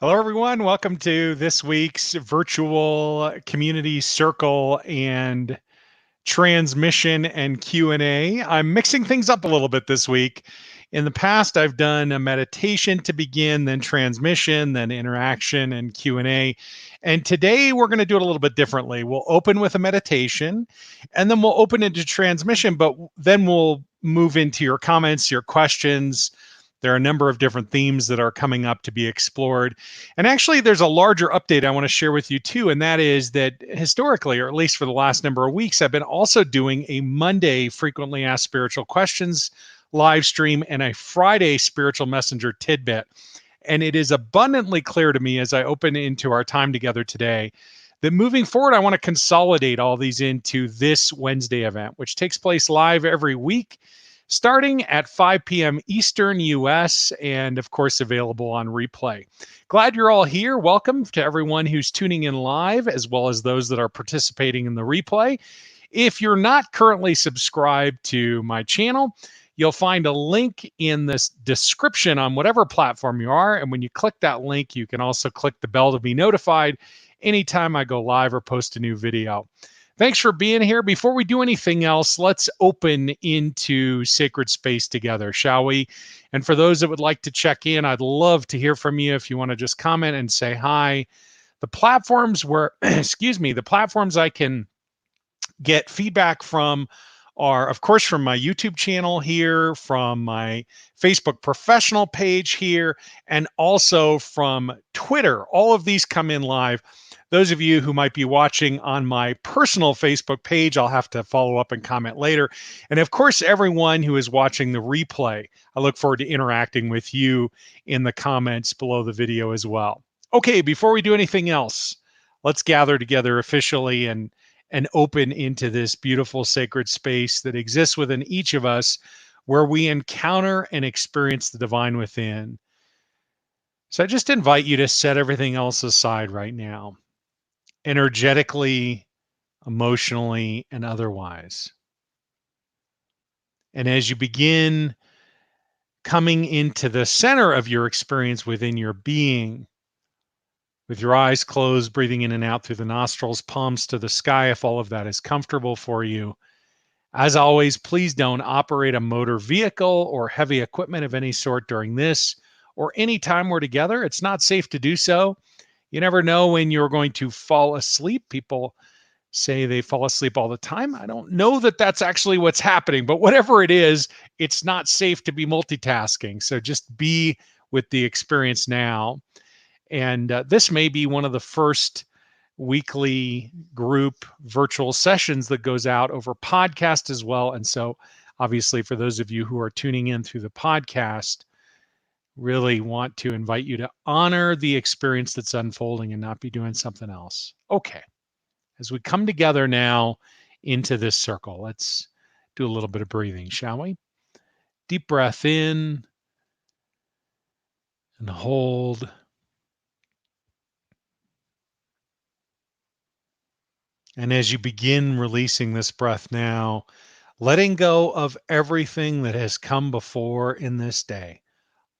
Hello, everyone. Welcome to this week's virtual community circle and transmission and Q&A. I'm mixing things up a little bit this week. In the past, I've done a meditation to begin, then transmission, then interaction and Q&A. And today we're going to do it a little bit differently. We'll open with a meditation and then we'll open into transmission, but then we'll move into your comments, your questions. There are a number of different themes that are coming up to be explored. And actually, there's a larger update I want to share with you too, and that is that historically, or at least for the last number of weeks, I've been also doing a Monday frequently asked spiritual questions live stream and a Friday spiritual messenger tidbit. And it is abundantly clear to me as I open into our time together today that moving forward, I want to consolidate all these into this Wednesday event, which takes place live every week, starting at 5 p.m. Eastern US, and of course, available on replay. Glad you're all here. Welcome to everyone who's tuning in live, as well as those that are participating in the replay. If you're not currently subscribed to my channel, you'll find a link in this description on whatever platform you are. And when you click that link, you can also click the bell to be notified anytime I go live or post a new video. Thanks for being here. Before we do anything else, let's open into sacred space together, shall we? And for those that would like to check in, I'd love to hear from you if you want to just comment and say hi. The platforms where, the platforms I can get feedback from are, of course, from my YouTube channel here, from my Facebook professional page here, and also from Twitter. All of these come in live. Those of you who might be watching on my personal Facebook page, I'll have to follow up and comment later. And of course, everyone who is watching the replay, I look forward to interacting with you in the comments below the video as well. Okay, before we do anything else, let's gather together officially and open into this beautiful sacred space that exists within each of us, where we encounter and experience the divine within. So I just invite you to set everything else aside right now, energetically, emotionally, and otherwise. And as you begin coming into the center of your experience within your being, with your eyes closed, breathing in and out through the nostrils, palms to the sky, if all of that is comfortable for you. As always, please don't operate a motor vehicle or heavy equipment of any sort during this or any time we're together. It's not safe to do so. You never know when you're going to fall asleep. People say they fall asleep all the time. I don't know that that's actually what's happening, but whatever it is, it's not safe to be multitasking. So just be with the experience now. And this may be one of the first weekly group virtual sessions that goes out over podcast as well. And so obviously for those of you who are tuning in through the podcast, really want to invite you to honor the experience that's unfolding and not be doing something else. Okay. As we come together now into this circle, let's do a little bit of breathing, shall we? Deep breath in and hold. And as you begin releasing this breath now, letting go of everything that has come before in this day,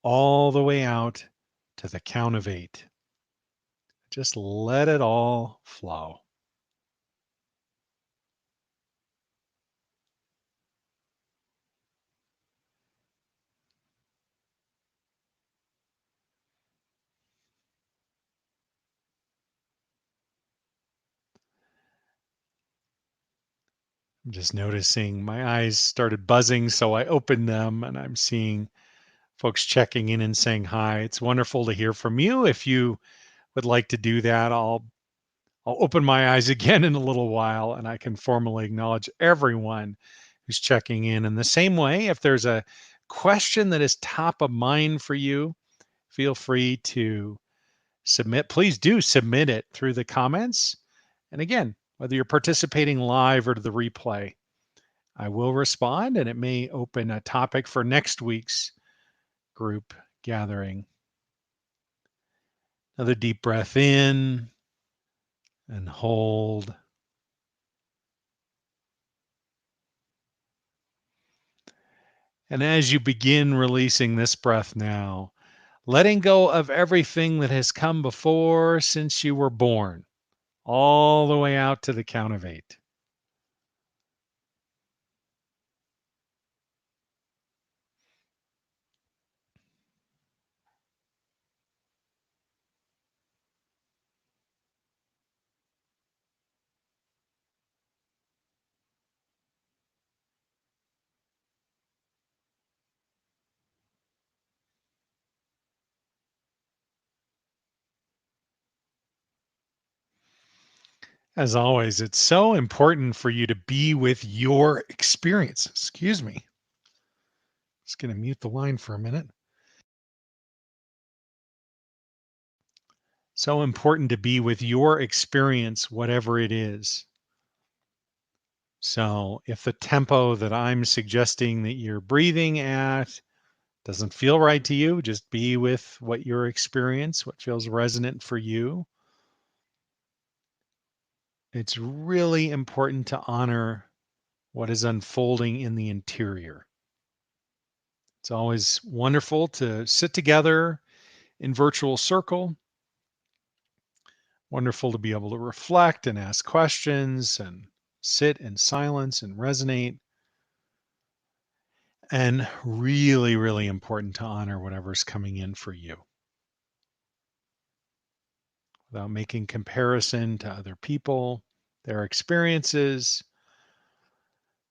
all the way out to the count of 8. Just let it all flow. I'm just noticing my eyes started buzzing, so I opened them and I'm seeing folks checking in and saying hi. It's wonderful to hear from you. If you would like to do that, I'll open my eyes again in a little while and I can formally acknowledge everyone who's checking in. In the same way, if there's a question that is top of mind for you, feel free to submit. Please do submit it through the comments. And again, whether you're participating live or to the replay, I will respond and it may open a topic for next week's group gathering. Another deep breath in and hold. And as you begin releasing this breath now, letting go of everything that has come before since you were born, all the way out to the count of 8. As always, it's so important for you to be with your experience. Excuse me. Just going to mute the line for a minute. So important to be with your experience, whatever it is. So if the tempo that I'm suggesting that you're breathing at doesn't feel right to you, just be with what your experience, what feels resonant for you. It's really important to honor what is unfolding in the interior. It's always wonderful to sit together in virtual circle. Wonderful to be able to reflect and ask questions and sit in silence and resonate. And really, really important to honor whatever's coming in for you without making comparison to other people, their experiences.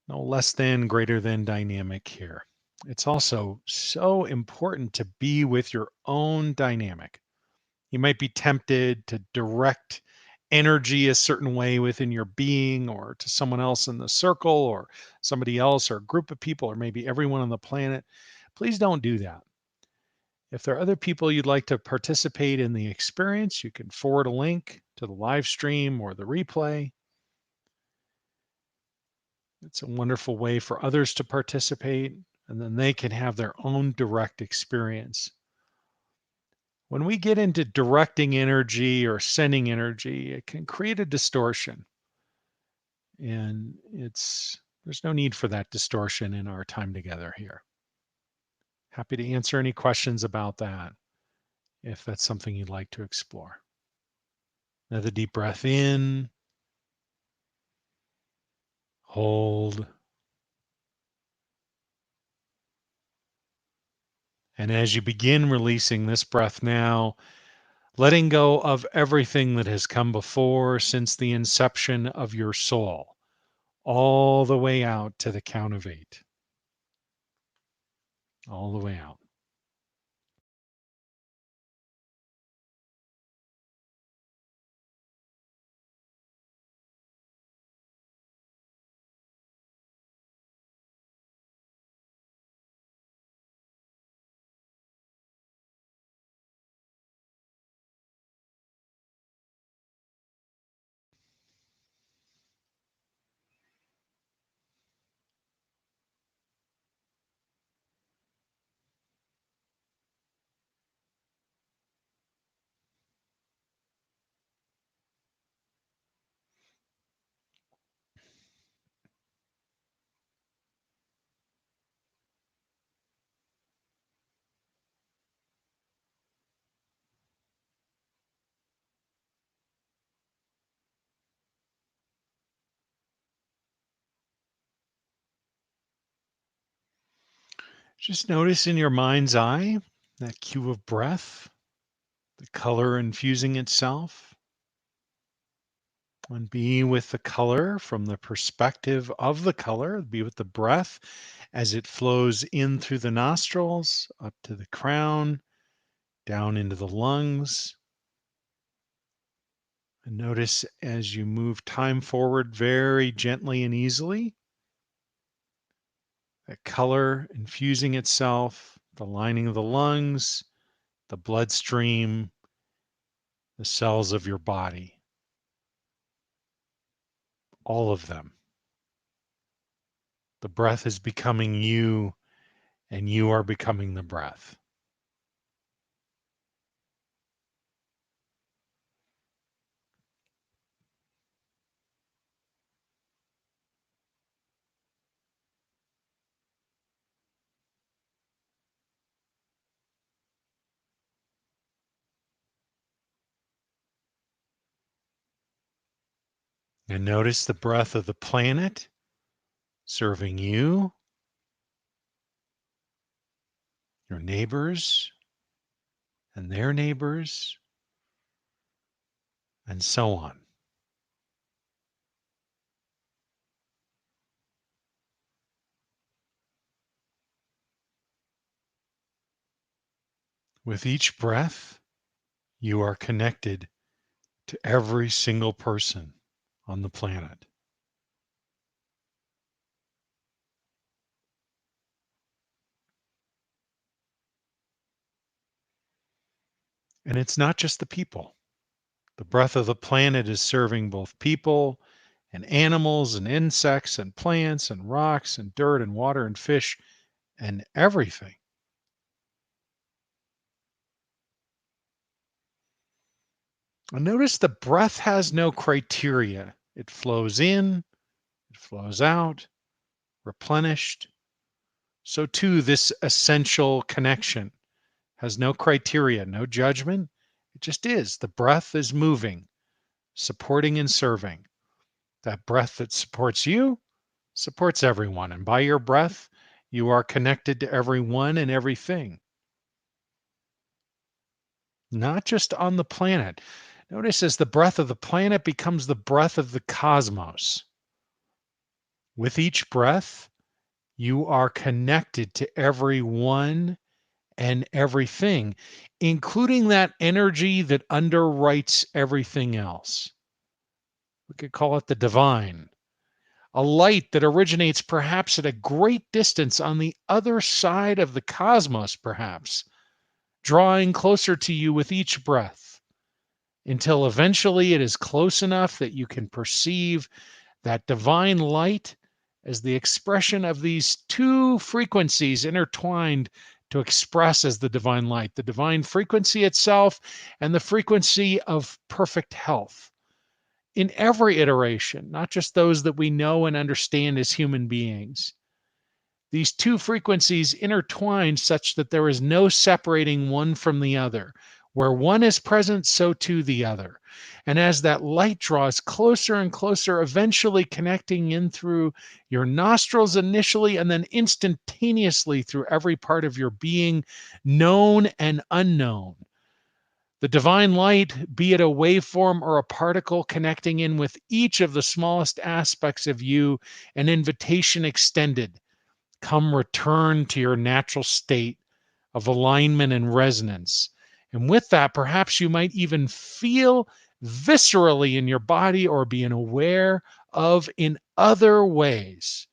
No less than, greater than dynamic here. It's also so important to be with your own dynamic. You might be tempted to direct energy a certain way within your being or to someone else in the circle or somebody else or a group of people or maybe everyone on the planet. Please don't do that. If there are other people you'd like to participate in the experience, you can forward a link to the live stream or the replay. It's a wonderful way for others to participate, and then they can have their own direct experience. When we get into directing energy or sending energy, it can create a distortion. And there's no need for that distortion in our time together here. Happy to answer any questions about that if that's something you'd like to explore. Another deep breath in, hold. And as you begin releasing this breath now, letting go of everything that has come before since the inception of your soul, all the way out to the count of 8. All the way out. Just notice in your mind's eye that cue of breath, the color infusing itself, and be with the color from the perspective of the color, be with the breath as it flows in through the nostrils, up to the crown, down into the lungs. And notice as you move time forward very gently and easily, that color infusing itself, the lining of the lungs, the bloodstream, the cells of your body, all of them. The breath is becoming you, and you are becoming the breath. And notice the breath of the planet serving you, your neighbors, and their neighbors, and so on. With each breath, you are connected to every single person on the planet. And it's not just the people. The breath of the planet is serving both people and animals and insects and plants and rocks and dirt and water and fish and everything. And notice the breath has no criteria. It flows in, it flows out, replenished. So too, this essential connection has no criteria, no judgment. It just is. The breath is moving, supporting and serving. That breath that supports you supports everyone. And by your breath, you are connected to everyone and everything, not just on the planet. Notice as the breath of the planet becomes the breath of the cosmos. With each breath, you are connected to everyone and everything, including that energy that underwrites everything else. We could call it the divine, a light that originates perhaps at a great distance on the other side of the cosmos, perhaps, drawing closer to you with each breath until eventually it is close enough that you can perceive that divine light as the expression of these two frequencies intertwined to express as the divine light, the divine frequency itself and the frequency of perfect health in every iteration, not just those that we know and understand as human beings. These two frequencies intertwine such that there is no separating one from the other. Where one is present, so too the other. And as that light draws closer and closer, eventually connecting in through your nostrils initially, and then instantaneously through every part of your being, known and unknown. The divine light, be it a waveform or a particle, connecting in with each of the smallest aspects of you, an invitation extended. Come return to your natural state of alignment and resonance. And with that, perhaps you might even feel viscerally in your body or being aware of in other ways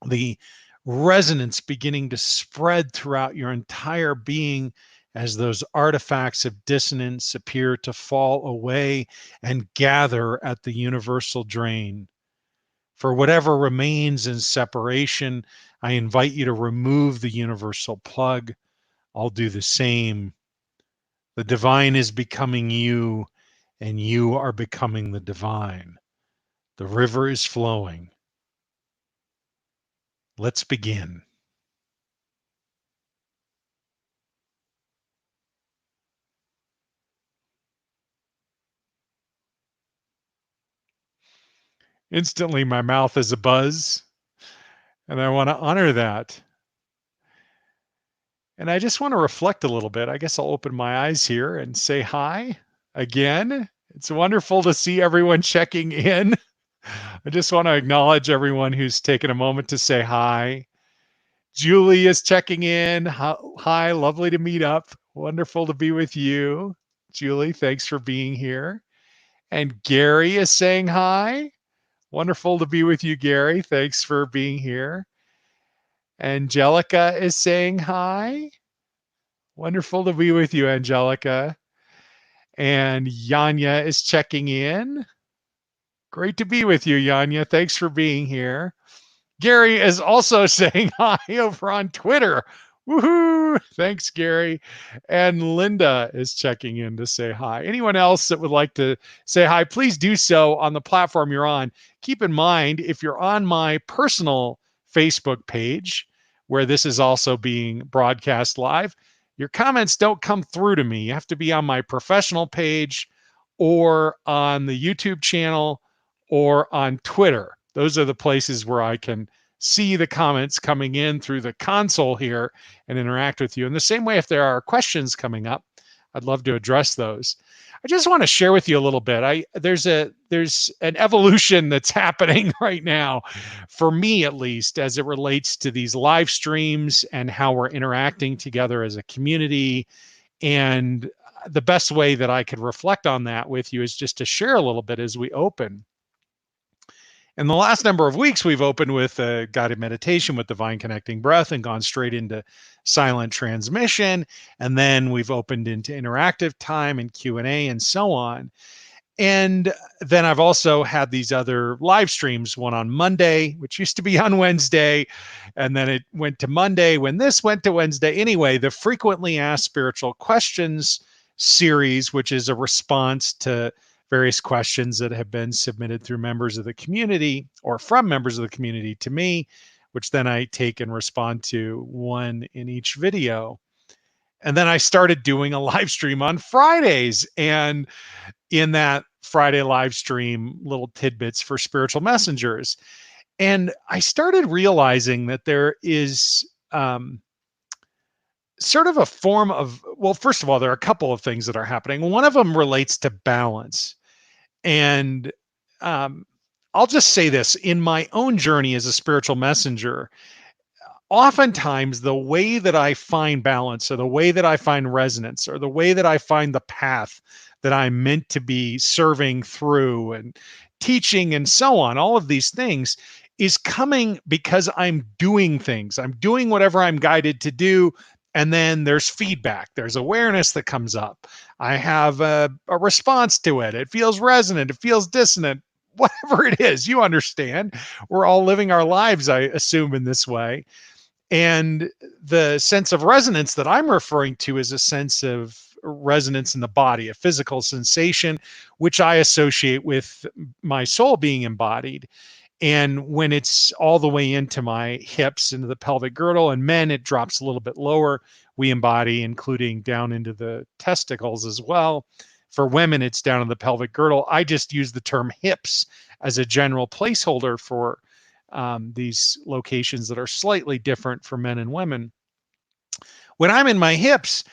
the resonance beginning to spread throughout your entire being as those artifacts of dissonance appear to fall away and gather at the universal drain. For whatever remains in separation, I invite you to remove the universal plug. I'll do the same. The divine is becoming you, and you are becoming the divine. The river is flowing. Let's begin. Instantly, my mouth is abuzz, and I want to honor that. And I just want to reflect a little bit. I guess I'll open my eyes here and say hi again. It's wonderful to see everyone checking in. I just want to acknowledge everyone who's taken a moment to say hi. Julie is checking in. Hi, lovely to meet up. Wonderful to be with you. Julie, thanks for being here. And Gary is saying hi. Wonderful to be with you, Gary. Thanks for being here. Angelica is saying hi. Wonderful to be with you, Angelica. And Yanya is checking in. Great to be with you, Yanya. Thanks for being here. Gary is also saying hi over on Twitter. Woohoo! Thanks, Gary. And Linda is checking in to say hi. Anyone else that would like to say hi, please do so on the platform you're on. Keep in mind, if you're on my personal Facebook page, where this is also being broadcast live, your comments don't come through to me. You have to be on my professional page or on the YouTube channel or on Twitter. Those are the places where I can see the comments coming in through the console here and interact with you. In the same way, if there are questions coming up, I'd love to address those. I just want to share with you a little bit. There's an evolution that's happening right now, for me at least, as it relates to these live streams and how we're interacting together as a community. And the best way that I could reflect on that with you is just to share a little bit as we open. In the last number of weeks, we've opened with a guided meditation with divine connecting breath and gone straight into silent transmission. And then we've opened into interactive time and Q&A and so on. And then I've also had these other live streams, one on Monday, which used to be on Wednesday. And then it went to Monday when this went to Wednesday. Anyway, the frequently asked spiritual questions series, which is a response to various questions that have been submitted through members of the community or from members of the community to me, which then I take and respond to one in each video. And then I started doing a live stream on Fridays. And in that Friday live stream, little tidbits for spiritual messengers. And I started realizing that there is sort of a form of, well, first of all, there are a couple of things that are happening. One of them relates to balance. And I'll just say this, in my own journey as a spiritual messenger, oftentimes the way that I find balance or the way that I find resonance or the way that I find the path that I'm meant to be serving through and teaching and so on, all of these things is coming because I'm doing things. I'm doing whatever I'm guided to do. And then there's feedback. There's awareness that comes up. I have a response to it. It feels resonant. It feels dissonant. Whatever it is, you understand. We're all living our lives, I assume, in this way. And the sense of resonance that I'm referring to is a sense of resonance in the body, a physical sensation, which I associate with my soul being embodied. And when it's all the way into my hips, into the pelvic girdle, and men, it drops a little bit lower. We embody, including down into the testicles as well. For women, it's down in the pelvic girdle. I just use the term hips as a general placeholder for these locations that are slightly different for men and women. When I'm in my hips,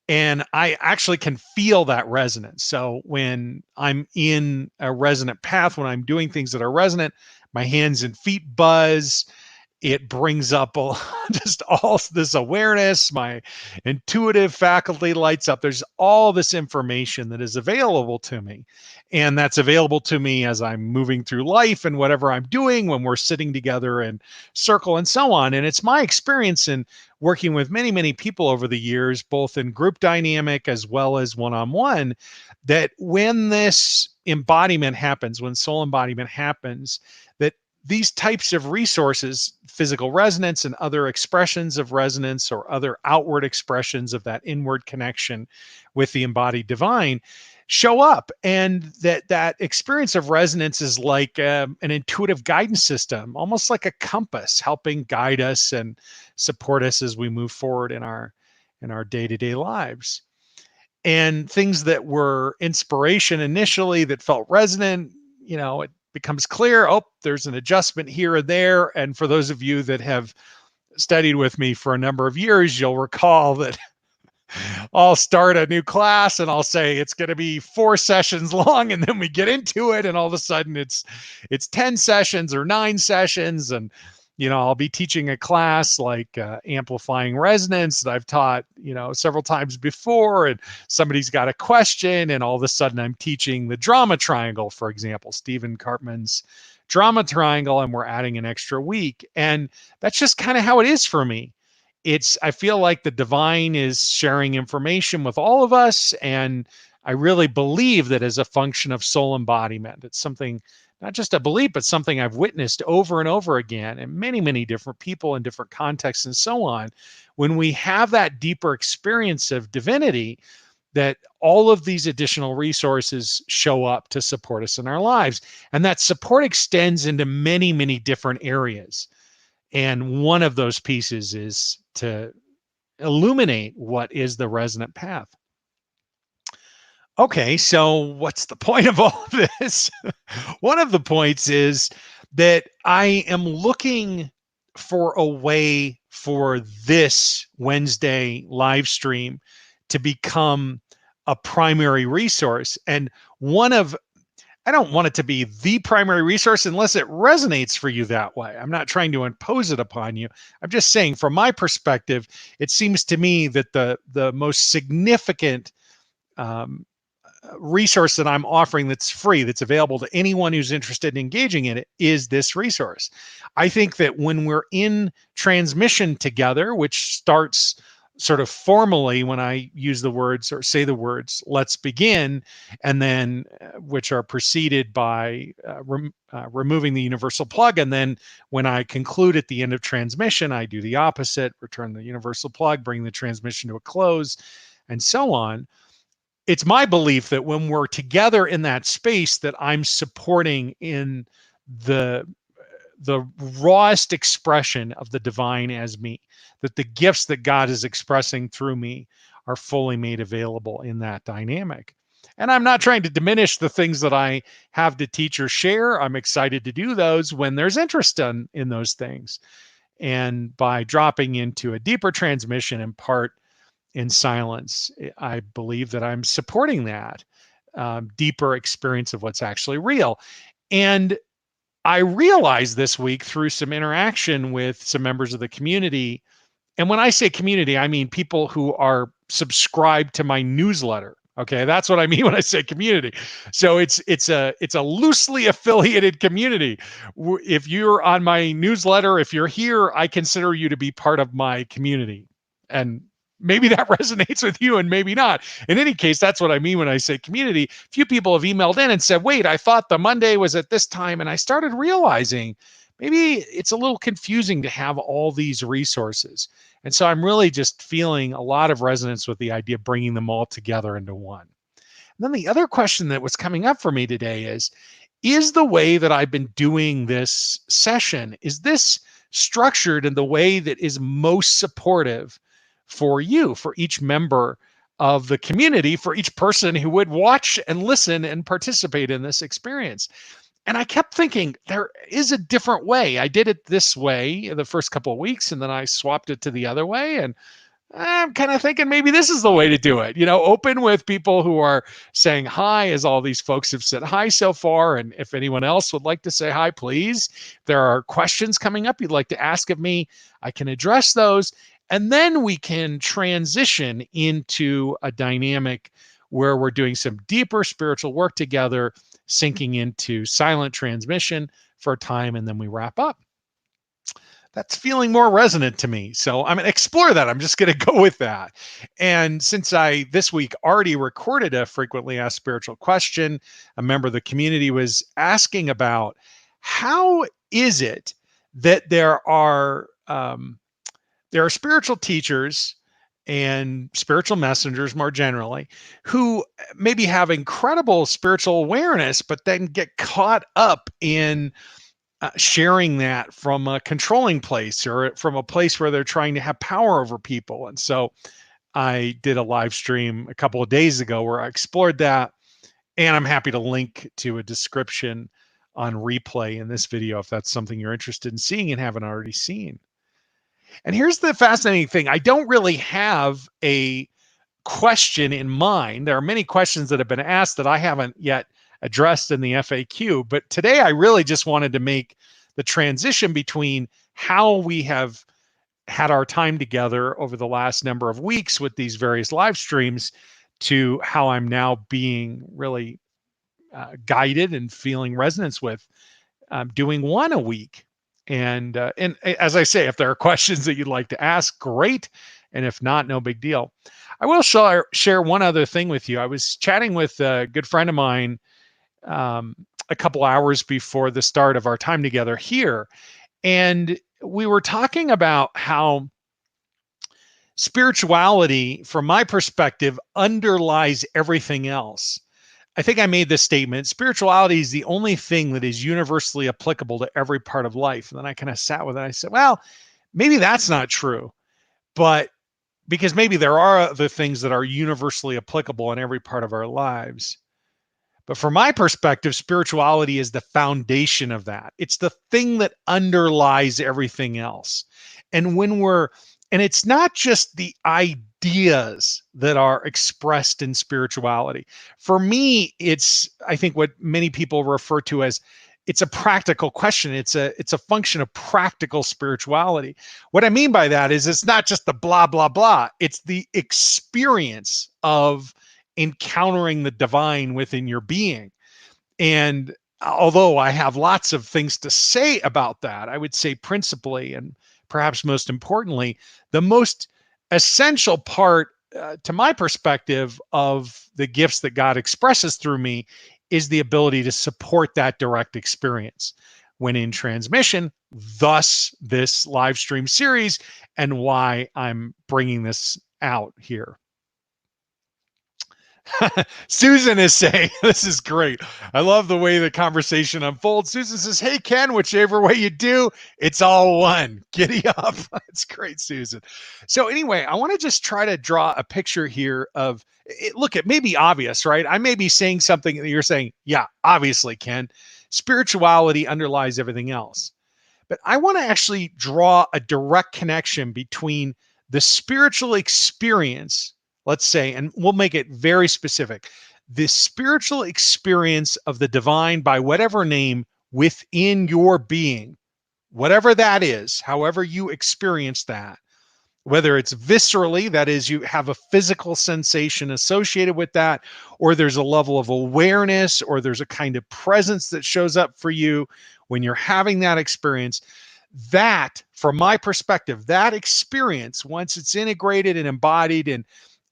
and I actually can feel that resonance. So when I'm in a resonant path, when I'm doing things that are resonant, my hands and feet buzz. It brings up just all this awareness. My intuitive faculty lights up. There's all this information that is available to me. And that's available to me as I'm moving through life and whatever I'm doing when we're sitting together in circle and so on. And it's my experience in working with many, many people over the years, both in group dynamic as well as one-on-one, that when this embodiment happens, when soul embodiment happens, that these types of resources, physical resonance and other expressions of resonance or other outward expressions of that inward connection with the embodied divine, show up. And that experience of resonance is like an intuitive guidance system, almost like a compass, helping guide us and support us as we move forward in our day-to-day lives. And things that were inspiration initially that felt resonant, it becomes clear, there's an adjustment here and there. And for those of you that have studied with me for a number of years, you'll recall that I'll start a new class and I'll say it's going to be 4 sessions long, and then we get into it and all of a sudden it's 10 sessions or 9 sessions. And I'll be teaching a class like amplifying resonance that I've taught several times before, and somebody's got a question, and all of a sudden I'm teaching the drama triangle, for example, Stephen Cartman's drama triangle, and we're adding an extra week. And that's just kind of how it is for me. I feel like the divine is sharing information with all of us. And I really believe that as a function of soul embodiment, it's something, not just a belief, but something I've witnessed over and over again in many, many different people in different contexts and so on. When we have that deeper experience of divinity, that all of these additional resources show up to support us in our lives. And that support extends into many, many different areas. And one of those pieces is to illuminate what is the resonant path. Okay, so what's the point of all of this? One of the points is that I am looking for a way for this Wednesday live stream to become a primary resource. And one of, I don't want it to be the primary resource unless it resonates for you that way. I'm not trying to impose it upon you. I'm just saying, from my perspective, it seems to me that the most significant um, resource that I'm offering that's free, that's available to anyone who's interested in engaging in it, is this resource. I think that when we're in transmission together, which starts sort of formally when I use the words or say the words, let's begin, and then which are preceded by removing the universal plug. And then when I conclude at the end of transmission, I do the opposite, return the universal plug, bring the transmission to a close, and so on. It's my belief that when we're together in that space, that I'm supporting in the the rawest expression of the divine as me, that the gifts that God is expressing through me are fully made available in that dynamic. And I'm not trying to diminish the things that I have to teach or share. I'm excited to do those when there's interest in those things. And by dropping into a deeper transmission in part in silence, I believe that I'm supporting that deeper experience of what's actually real. And I realized this week through some interaction with some members of the community. And when I say community, I mean people who are subscribed to my newsletter. Okay, that's what I mean when I say community. So it's a loosely affiliated community. If you're on my newsletter, if you're here, I consider you to be part of my community. And maybe that resonates with you and maybe not. In any case, that's what I mean when I say community. A few people have emailed in and said, wait, I thought the Monday was at this time. And I started realizing maybe it's a little confusing to have all these resources. And so I'm really just feeling a lot of resonance with the idea of bringing them all together into one. And then the other question that was coming up for me today is the way that I've been doing this session, is this structured in the way that is most supportive for you, for each member of the community, for each person who would watch and listen and participate in this experience? And I kept thinking there is a different way. I did it this way the first couple of weeks, and then I swapped it to the other way. And I'm kind of thinking maybe this is the way to do it. Open with people who are saying hi, as all these folks have said hi so far. And if anyone else would like to say hi, please. If there are questions coming up you'd like to ask of me, I can address those. And then we can transition into a dynamic where we're doing some deeper spiritual work together, sinking into silent transmission for a time, and then we wrap up. That's feeling more resonant to me. So I'm going to explore that. I'm just going to go with that. And since I this week already recorded a frequently asked spiritual question, a member of the community was asking about how is it that there are spiritual teachers and spiritual messengers more generally who maybe have incredible spiritual awareness, but then get caught up in sharing that from a controlling place or from a place where they're trying to have power over people. And so I did a live stream a couple of days ago where I explored that, and I'm happy to link to a description on replay in this video if that's something you're interested in seeing and haven't already seen. And here's the fascinating thing. I don't really have a question in mind. There are many questions that have been asked that I haven't yet addressed in the FAQ, but today I really just wanted to make the transition between how we have had our time together over the last number of weeks with these various live streams to how I'm now being really guided and feeling resonance with doing one a week. And as I say, if there are questions that you'd like to ask, great. And if not, no big deal. I will share one other thing with you. I was chatting with a good friend of mine a couple hours before the start of our time together here. And we were talking about how spirituality, from my perspective, underlies everything else. I think I made this statement: spirituality is the only thing that is universally applicable to every part of life. And then I kind of sat with it. I said, well, maybe that's not true, but because maybe there are other things that are universally applicable in every part of our lives. But from my perspective, spirituality is the foundation of that. It's the thing that underlies everything else. And and it's not just the ideas that are expressed in spirituality. For me, I think what many people refer to as it's a practical question. It's a function of practical spirituality. What I mean by that is it's not just the blah, blah, blah. It's the experience of encountering the divine within your being. And although I have lots of things to say about that, I would say principally and perhaps most importantly, the most essential part, to my perspective, of the gifts that God expresses through me is the ability to support that direct experience when in transmission, thus this live stream series and why I'm bringing this out here. Susan is saying, this is great. I love the way the conversation unfolds. Susan says, hey, Ken, whichever way you do, it's all one. Giddy up. It's great, Susan. So anyway, I want to just try to draw a picture here of it. Look, it may be obvious, right? I may be saying something that you're saying, yeah, obviously, Ken. Spirituality underlies everything else. But I want to actually draw a direct connection between the spiritual experience, let's say, and we'll make it very specific, the spiritual experience of the divine by whatever name within your being, whatever that is, however you experience that, whether it's viscerally, that is, you have a physical sensation associated with that, or there's a level of awareness, or there's a kind of presence that shows up for you when you're having that experience. That, from my perspective, that experience, once it's integrated and embodied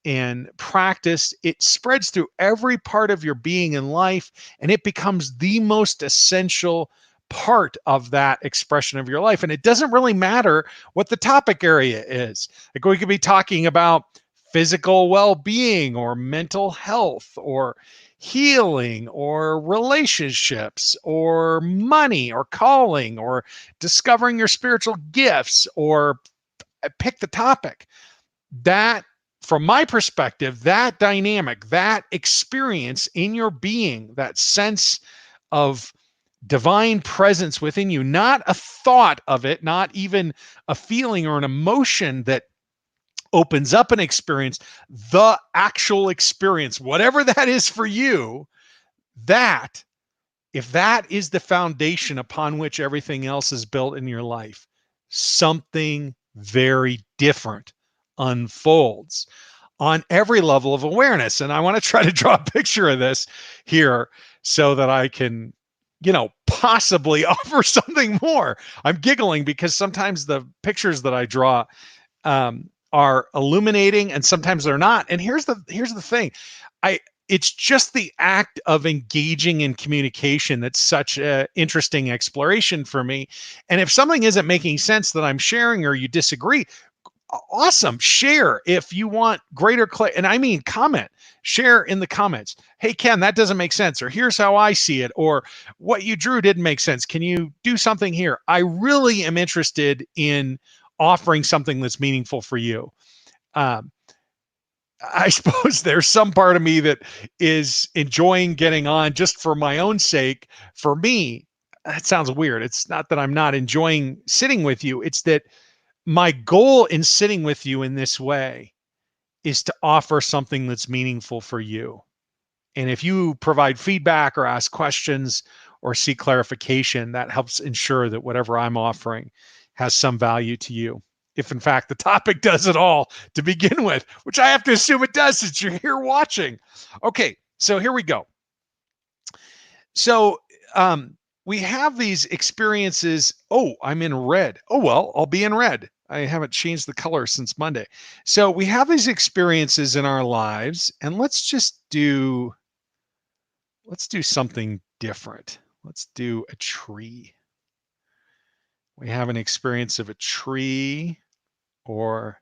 and practiced, it spreads through every part of your being and life, and it becomes the most essential part of that expression of your life. And it doesn't really matter what the topic area is. Like, we could be talking about physical well-being or mental health or healing or relationships or money or calling or discovering your spiritual gifts, or pick the topic. That, from my perspective, that dynamic, that experience in your being, that sense of divine presence within you, not a thought of it, not even a feeling or an emotion that opens up an experience, the actual experience, whatever that is for you, that, if that is the foundation upon which everything else is built in your life, something very different unfolds on every level of awareness. And I want to try to draw a picture of this here so that I can, possibly offer something more. I'm giggling because sometimes the pictures that I draw are illuminating and sometimes they're not. And here's the thing. It's just the act of engaging in communication that's such an interesting exploration for me. And if something isn't making sense that I'm sharing, or you disagree, awesome. Share if you want greater clarity. And I mean, comment, share in the comments. Hey, Ken, that doesn't make sense. Or here's how I see it. Or what you drew didn't make sense. Can you do something here? I really am interested in offering something that's meaningful for you. I suppose there's some part of me that is enjoying getting on just for my own sake. For me, that sounds weird. It's not that I'm not enjoying sitting with you. It's that my goal in sitting with you in this way is to offer something that's meaningful for you. And if you provide feedback or ask questions or seek clarification, that helps ensure that whatever I'm offering has some value to you. If in fact the topic does it all to begin with, which I have to assume it does since you're here watching. Okay, so here we go. So we have these experiences. Oh, I'm in red. Oh, well, I'll be in red. I haven't changed the color since Monday. So we have these experiences in our lives, and let's do something different. Let's do a tree. We have an experience of a tree or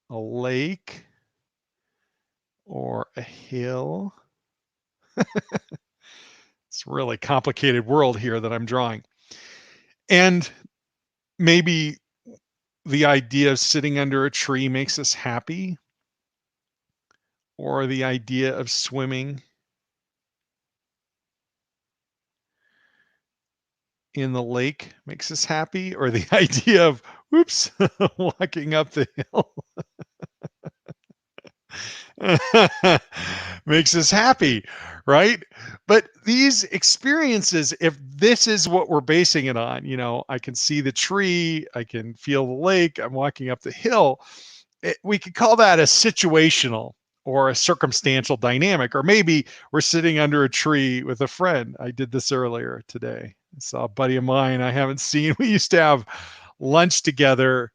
a lake or a hill. It's a really complicated world here that I'm drawing. And maybe the idea of sitting under a tree makes us happy, or the idea of swimming in the lake makes us happy, or the idea of, whoops, walking up the hill makes us happy, right? But these experiences, if this is what we're basing it on, I can see the tree, I can feel the lake, I'm walking up the hill. We could call that a situational or a circumstantial dynamic, or maybe we're sitting under a tree with a friend. I did this earlier today. I saw a buddy of mine I haven't seen. We used to have lunch together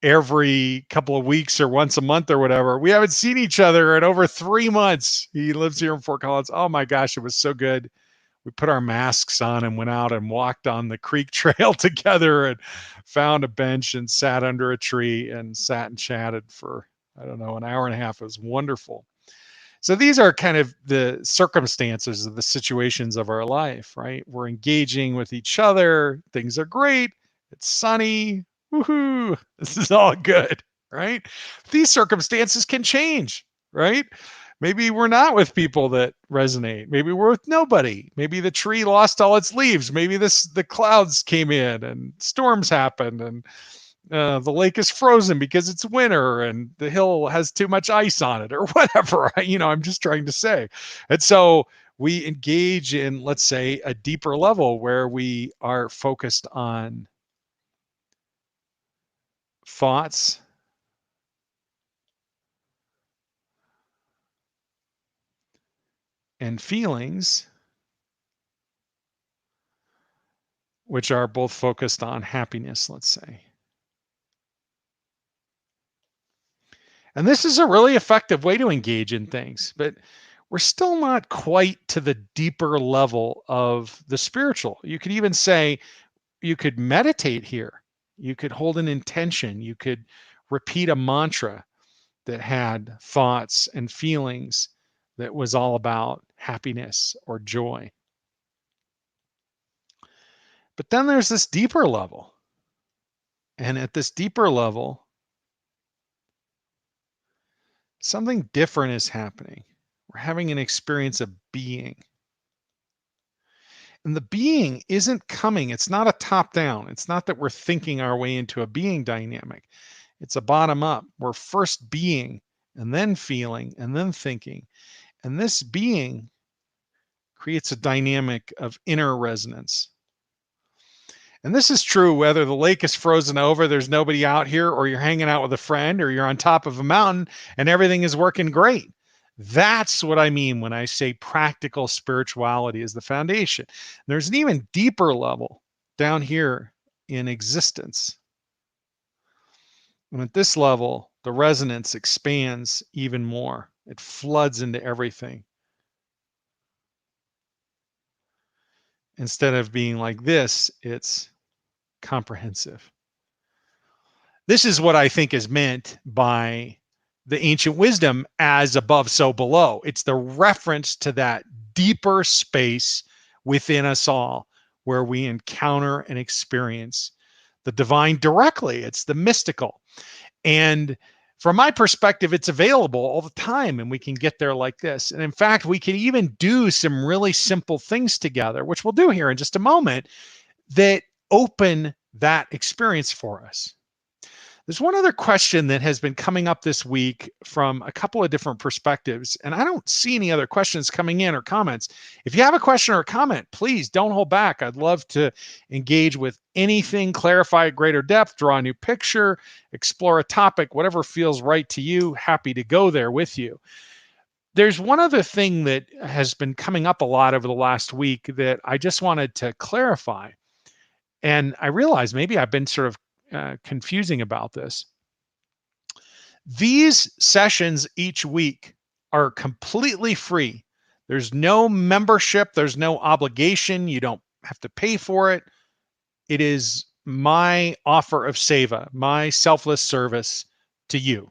every couple of weeks or once a month or whatever. We haven't seen each other in over 3 months. He lives here in Fort Collins. Oh my gosh, it was so good. We put our masks on and went out and walked on the creek trail together and found a bench and sat under a tree and sat and chatted for, I don't know, an hour and a half. It was wonderful. So these are kind of the circumstances of the situations of our life, right? We're engaging with each other. Things are great. It's sunny. Woohoo. This is all good, right? These circumstances can change, right? Maybe we're not with people that resonate. Maybe we're with nobody. Maybe the tree lost all its leaves. Maybe the clouds came in and storms happened and the lake is frozen because it's winter and the hill has too much ice on it or whatever. I'm just trying to say. And so we engage in, let's say, a deeper level where we are focused on thoughts and feelings, which are both focused on happiness, let's say. And this is a really effective way to engage in things, but we're still not quite to the deeper level of the spiritual. You could even say you could meditate here. You could hold an intention. You could repeat a mantra that had thoughts and feelings that was all about happiness or joy. But then there's this deeper level. And at this deeper level, something different is happening. We're having an experience of being. And the being isn't coming. It's not a top down. It's not that we're thinking our way into a being dynamic. It's a bottom up. We're first being and then feeling and then thinking. And this being creates a dynamic of inner resonance. And this is true whether the lake is frozen over, there's nobody out here, or you're hanging out with a friend, or you're on top of a mountain and everything is working great. That's what I mean when I say practical spirituality is the foundation. There's an even deeper level down here in existence. And at this level, the resonance expands even more. It floods into everything. Instead of being like this, it's comprehensive. This is what I think is meant by the ancient wisdom as above, so below. It's the reference to that deeper space within us all where we encounter and experience the divine directly. It's the mystical. And from my perspective, it's available all the time and we can get there like this. And in fact, we can even do some really simple things together, which we'll do here in just a moment, that open that experience for us. There's one other question that has been coming up this week from a couple of different perspectives, and I don't see any other questions coming in or comments. If you have a question or a comment, please don't hold back. I'd love to engage with anything, clarify at greater depth, draw a new picture, explore a topic, whatever feels right to you. Happy to go there with you. There's one other thing that has been coming up a lot over the last week that I just wanted to clarify. And I realize maybe I've been sort of confusing about this. These sessions each week are completely free. There's no membership. There's no obligation. You don't have to pay for it. It is my offer of seva, my selfless service to you.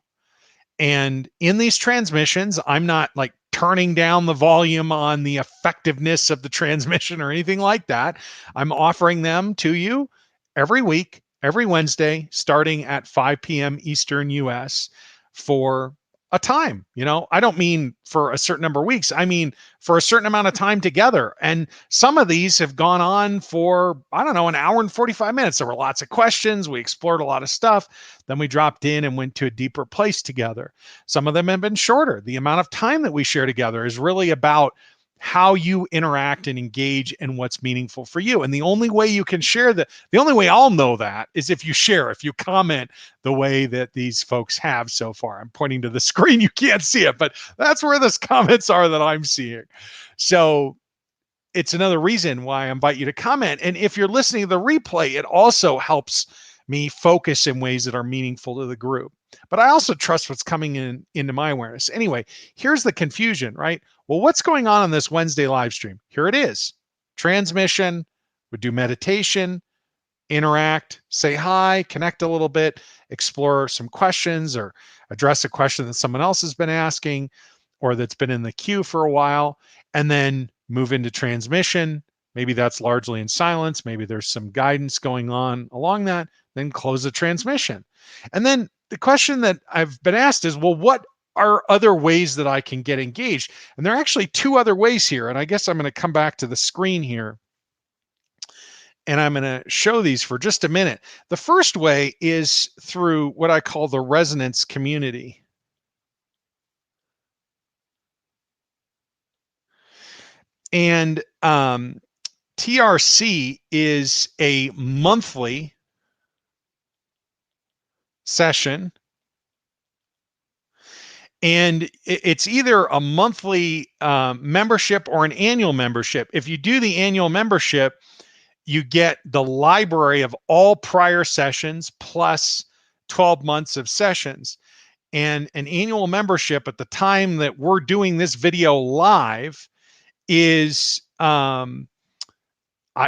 And in these transmissions, I'm not like turning down the volume on the effectiveness of the transmission or anything like that. I'm offering them to you every week every Wednesday starting at 5 p.m. Eastern US for a time. I don't mean for a certain number of weeks. I mean for a certain amount of time together. And some of these have gone on for, I don't know, an hour and 45 minutes. There were lots of questions. We explored a lot of stuff. Then we dropped in and went to a deeper place together. Some of them have been shorter. The amount of time that we share together is really about how you interact and engage and what's meaningful for you. And the only way you can share that, the only way I'll know that is if you share, if you comment the way that these folks have so far. I'm pointing to the screen. You can't see it, but that's where those comments are that I'm seeing. So it's another reason why I invite you to comment. And if you're listening to the replay, it also helps me focus in ways that are meaningful to the group. But I also trust what's coming into my awareness. Anyway, here's the confusion, right? Well, what's going on this Wednesday live stream? Here it is. Transmission, we do meditation, interact, say hi, connect a little bit, explore some questions or address a question that someone else has been asking or that's been in the queue for a while, and then move into transmission. Maybe that's largely in silence. Maybe there's some guidance going on along that, then close the transmission. And then the question that I've been asked is, well, what are other ways that I can get engaged? And there are actually two other ways here. And I guess I'm going to come back to the screen here and I'm going to show these for just a minute. The first way is through what I call the resonance community. And TRC is a monthly session. And it's either a monthly membership or an annual membership. If you do the annual membership, you get the library of all prior sessions plus 12 months of sessions. And an annual membership at the time that we're doing this video live is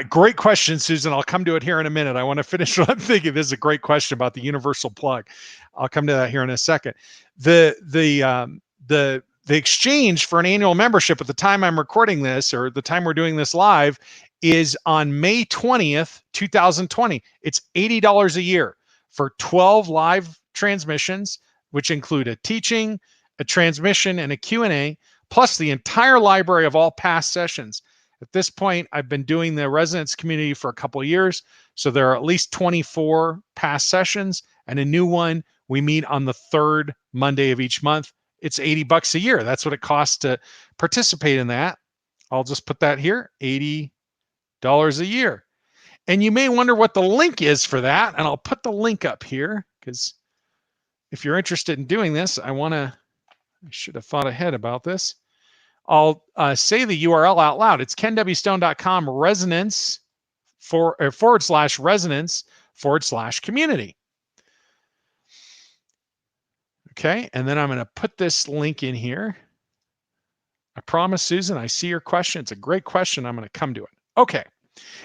great question, Susan. I'll come to it here in a minute. I want to finish what I'm thinking. This is a great question about the universal plug. I'll come to that here in a second. The exchange for an annual membership at the time I'm recording this, or the time we're doing this live, is on May 20th, 2020. It's $80 a year for 12 live transmissions, which include a teaching, a transmission, and a Q&A, plus the entire library of all past sessions. At this point, I've been doing the resonance community for a couple of years, so there are at least 24 past sessions and a new one. We meet on the third Monday of each month. It's $80 a year. That's what it costs to participate in that. I'll just put that here, $80 a year. And you may wonder what the link is for that, and I'll put the link up here because if you're interested in doing this, I should have thought ahead about this. I'll say the URL out loud. It's kenwstone.com resonance /resonance/community. Okay, and then I'm going to put this link in here. I promise, Susan, I see your question. It's a great question. I'm going to come to it. Okay,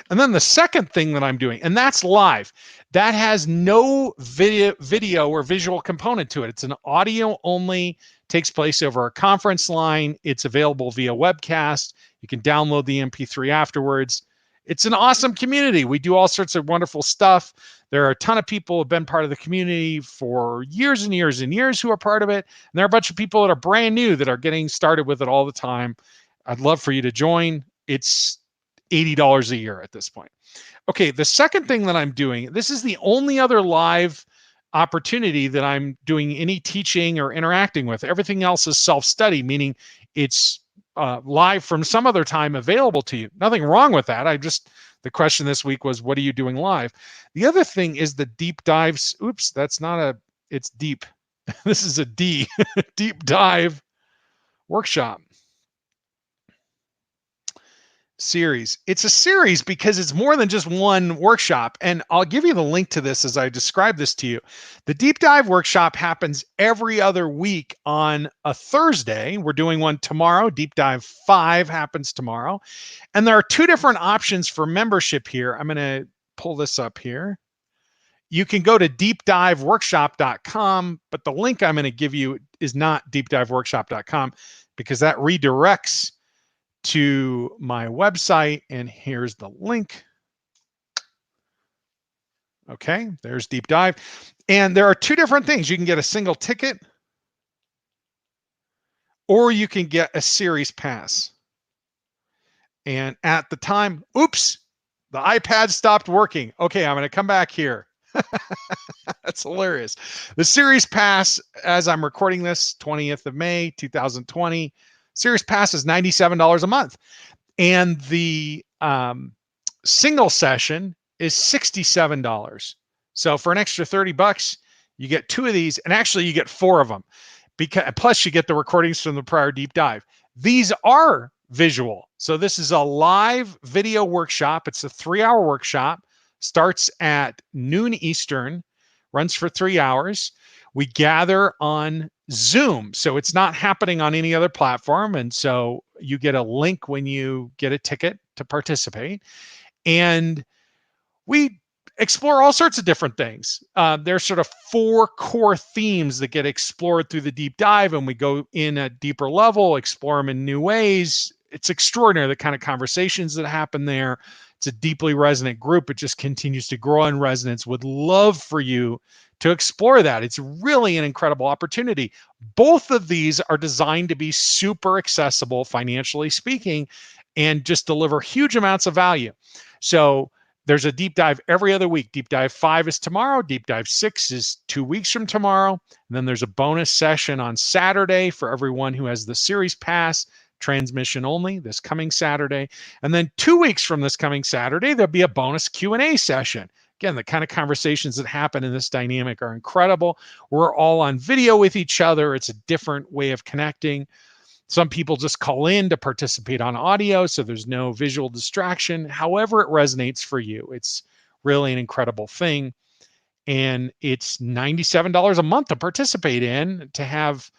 and then the second thing that I'm doing, and that's live. That has no video or visual component to it. It's an audio only, takes place over a conference line. It's available via webcast. You can download the MP3 afterwards. It's an awesome community. We do all sorts of wonderful stuff. There are a ton of people who have been part of the community for years and years and years who are part of it. And there are a bunch of people that are brand new that are getting started with it all the time. I'd love for you to join. It's $80 a year at this point. Okay, the second thing that I'm doing, this is the only other live opportunity that I'm doing any teaching or interacting with. Everything else is self-study, meaning it's live from some other time available to you. Nothing wrong with that. The question this week was, what are you doing live? The other thing is the deep dives. Oops, that's not a, it's deep. This is a D, deep dive workshop series. It's a series because it's more than just one workshop. And I'll give you the link to this as I describe this to you. The deep dive workshop happens every other week on a Thursday. We're doing one tomorrow. Deep dive 5 happens tomorrow. And there are two different options for membership here. I'm going to pull this up here. You can go to deepdiveworkshop.com, but the link I'm going to give you is not deepdiveworkshop.com because that redirects to my website, and here's the link. Okay, there's deep dive. And there are two different things. You can get a single ticket or you can get a series pass. And at the time, oops, the iPad stopped working. Okay, I'm going to come back here. That's hilarious. The series pass, as I'm recording this, 20th of May, 2020, series pass is $97 a month. And the single session is $67. So for an extra $30, you get two of these, and actually you get four of them. Because plus you get the recordings from the prior deep dive. These are visual. So this is a live video workshop. It's a 3-hour workshop. Starts at noon Eastern, runs for 3 hours. We gather on Zoom. So it's not happening on any other platform. And so you get a link when you get a ticket to participate. And we explore all sorts of different things. There's sort of 4 core themes that get explored through the deep dive, and we go in a deeper level, explore them in new ways. It's extraordinary, the kind of conversations that happen there. It's a deeply resonant group. It just continues to grow in resonance. Would love for you to explore that. It's really an incredible opportunity. Both of these are designed to be super accessible, financially speaking, and just deliver huge amounts of value. So there's a deep dive every other week. Deep dive 5 is tomorrow. Deep dive 6 is 2 weeks from tomorrow. And then there's a bonus session on Saturday for everyone who has the series pass, transmission only, this coming Saturday. And then 2 weeks from this coming Saturday, there'll be a bonus Q&A session. Again, the kind of conversations that happen in this dynamic are incredible. We're all on video with each other. It's a different way of connecting. Some people just call in to participate on audio, so there's no visual distraction. However it resonates for you, it's really an incredible thing. And it's $97 a month to participate in, to have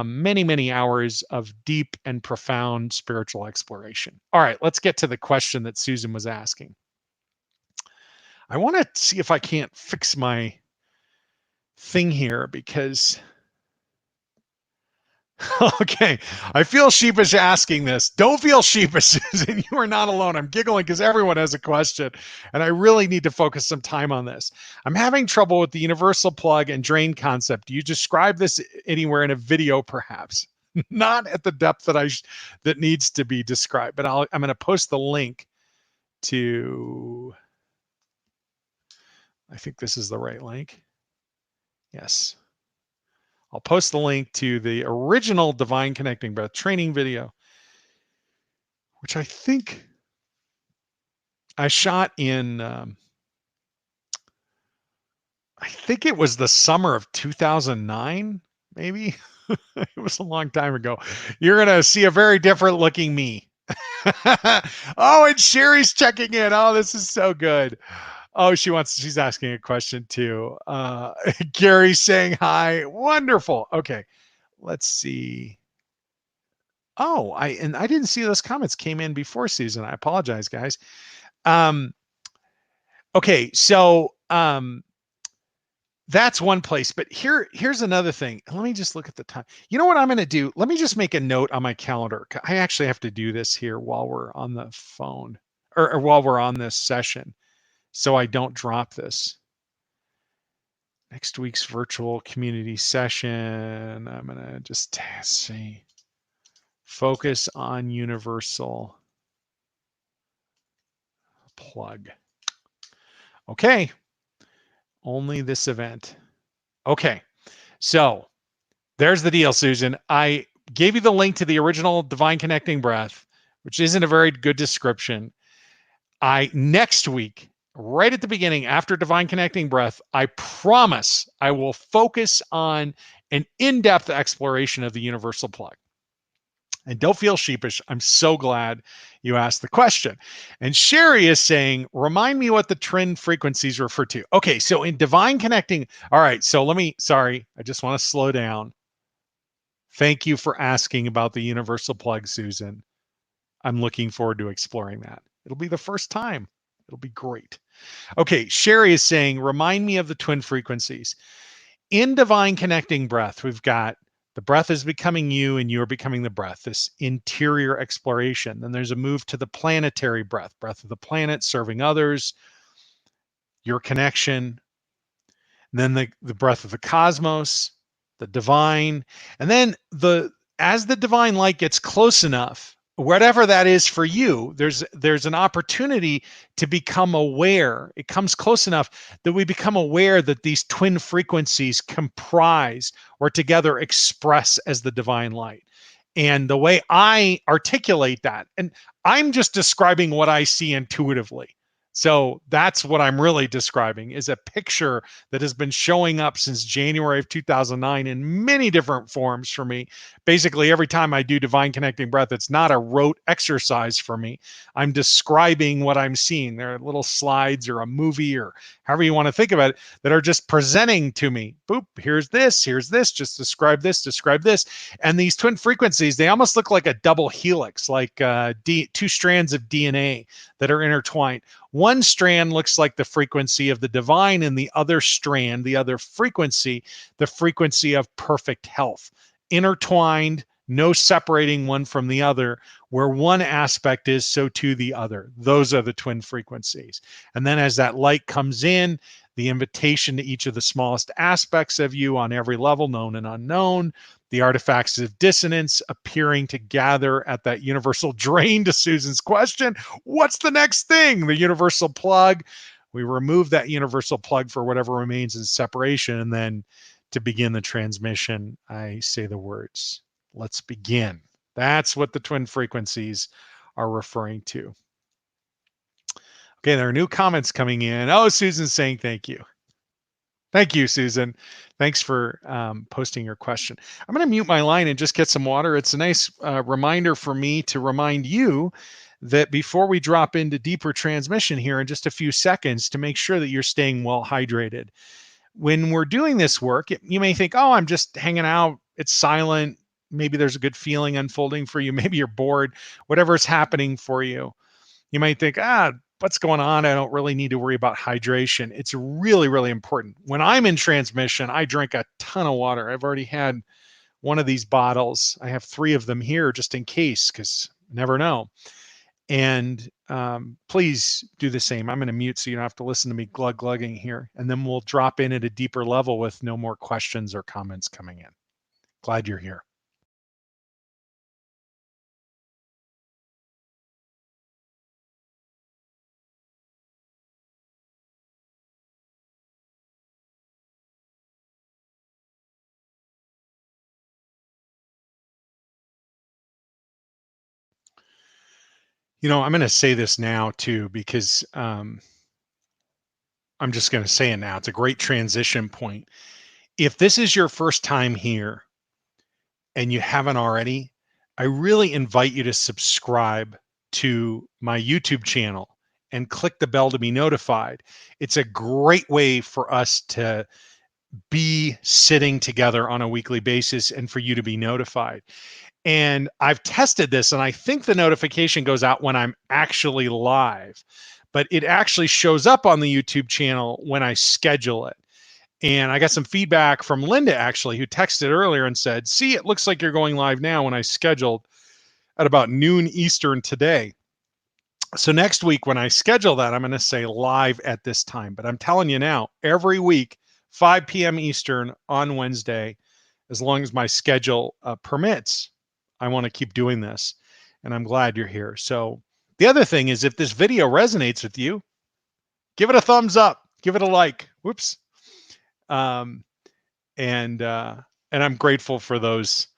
many, many hours of deep and profound spiritual exploration. All right, let's get to the question that Susan was asking. I want to see if I can't fix my thing here because... Okay, I feel sheepish asking this. Don't feel sheepish, Susan. You are not alone. I'm giggling because everyone has a question, and I really need to focus some time on this. I'm having trouble with the universal plug and drain concept. Do you describe this anywhere in a video, perhaps? Not at the depth that needs to be described, but I'm going to post the link to... I think this is the right link. Yes. I'll post the link to the original Divine Connecting Breath training video, which I think I shot in, I think it was the summer of 2009, maybe. It was a long time ago. You're going to see a very different looking me. Oh, and Sherry's checking in. Oh, this is so good. Oh, she's asking a question too. Gary's saying hi. Wonderful. Okay, let's see. Oh, I didn't see those comments came in before Susan. I apologize, guys. Okay, so that's one place, but here's another thing. Let me just look at the time. You know what I'm going to do? Let me just make a note on my calendar. I actually have to do this here while we're on the phone, or while we're on this session, so I don't drop this. Next week's virtual community session, I'm going to just see. Focus on universal plug. Okay. Only this event. Okay. So there's the deal, Susan. I gave you the link to the original Divine Connecting Breath, which isn't a very good description. Next week, right at the beginning, after Divine Connecting Breath, I promise I will focus on an in-depth exploration of the universal plug. And don't feel sheepish. I'm so glad you asked the question. And Sherry is saying, remind me what the trend frequencies refer to. Okay, so in Divine Connecting, all right, so sorry, I just want to slow down. Thank you for asking about the universal plug, Susan. I'm looking forward to exploring that. It'll be the first time. It'll be great. Okay, Sherry is saying, remind me of the twin frequencies. In Divine Connecting Breath, we've got the breath is becoming you and you are becoming the breath, this interior exploration. Then there's a move to the planetary breath, breath of the planet, serving others. your connection, then the breath of the cosmos, the divine, and then as the divine light gets close enough, whatever that is for you, there's an opportunity to become aware. It comes close enough that we become aware that these twin frequencies comprise or together express as the divine light. And the way I articulate that, and I'm just describing what I see intuitively. So that's what I'm really describing, is a picture that has been showing up since January of 2009 in many different forms for me. Basically, every time I do Divine Connecting Breath, it's not a rote exercise for me. I'm describing what I'm seeing. There are little slides or a movie or however you want to think about it that are just presenting to me. Boop, here's this, just describe this, describe this. And these twin frequencies, they almost look like a double helix, like two strands of DNA that are intertwined. One strand looks like the frequency of the divine, and the other strand, the other frequency, the frequency of perfect health. Intertwined, no separating one from the other. Where one aspect is, so too the other. Those are the twin frequencies. And then as that light comes in, the invitation to each of the smallest aspects of you on every level, known and unknown, the artifacts of dissonance appearing to gather at that universal drain, to Susan's question. What's the next thing? The universal plug. We remove that universal plug for whatever remains in separation. And then to begin the transmission, I say the words, let's begin. That's what the twin frequencies are referring to. Okay, there are new comments coming in. Oh, Susan's saying thank you. Thank you, Susan. Thanks for posting your question. I'm going to mute my line and just get some water. It's a nice reminder for me to remind you that before we drop into deeper transmission here in just a few seconds, to make sure that you're staying well hydrated. When we're doing this work, you may think, oh, I'm just hanging out. It's silent. Maybe there's a good feeling unfolding for you. Maybe you're bored, whatever is happening for you. You might think, what's going on? I don't really need to worry about hydration. It's really, really important. When I'm in transmission, I drink a ton of water. I've already had one of these bottles. I have 3 of them here just in case, because never know. And please do the same. I'm going to mute so you don't have to listen to me glugging here. And then we'll drop in at a deeper level with no more questions or comments coming in. Glad you're here. You know, I'm going to say this now too, because I'm just going to say it now. It's a great transition point. If this is your first time here and you haven't already, I really invite you to subscribe to my YouTube channel and click the bell to be notified. It's a great way for us to be sitting together on a weekly basis and for you to be notified. And I've tested this, and I think the notification goes out when I'm actually live, but it actually shows up on the YouTube channel when I schedule it. And I got some feedback from Linda, actually, who texted earlier and said, see, it looks like you're going live now when I scheduled at about noon Eastern today. So next week when I schedule that, I'm going to say live at this time. But I'm telling you now, every week, 5 p.m. Eastern on Wednesday, as long as my schedule permits, I want to keep doing this. And I'm glad you're here. So the other thing is, if this video resonates with you, give it a thumbs up, give it a like. Whoops. And I'm grateful for those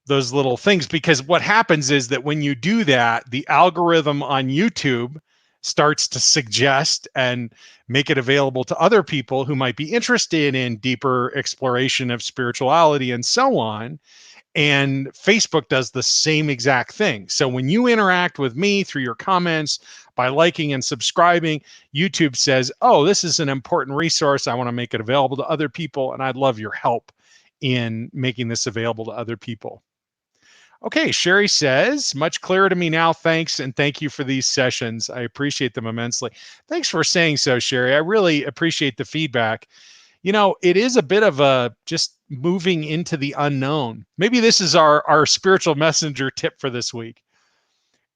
little things, because what happens is that when you do that, the algorithm on YouTube starts to suggest and make it available to other people who might be interested in deeper exploration of spirituality and so on. And Facebook does the same exact thing. So when you interact with me through your comments, by liking and subscribing, YouTube says, oh, this is an important resource. I want to make it available to other people. And I'd love your help in making this available to other people. Okay, Sherry says, much clearer to me now. Thanks. And thank you for these sessions. I appreciate them immensely. Thanks for saying so, Sherry. I really appreciate the feedback. You know, it is a bit of a just moving into the unknown. Maybe this is our spiritual messenger tip for this week.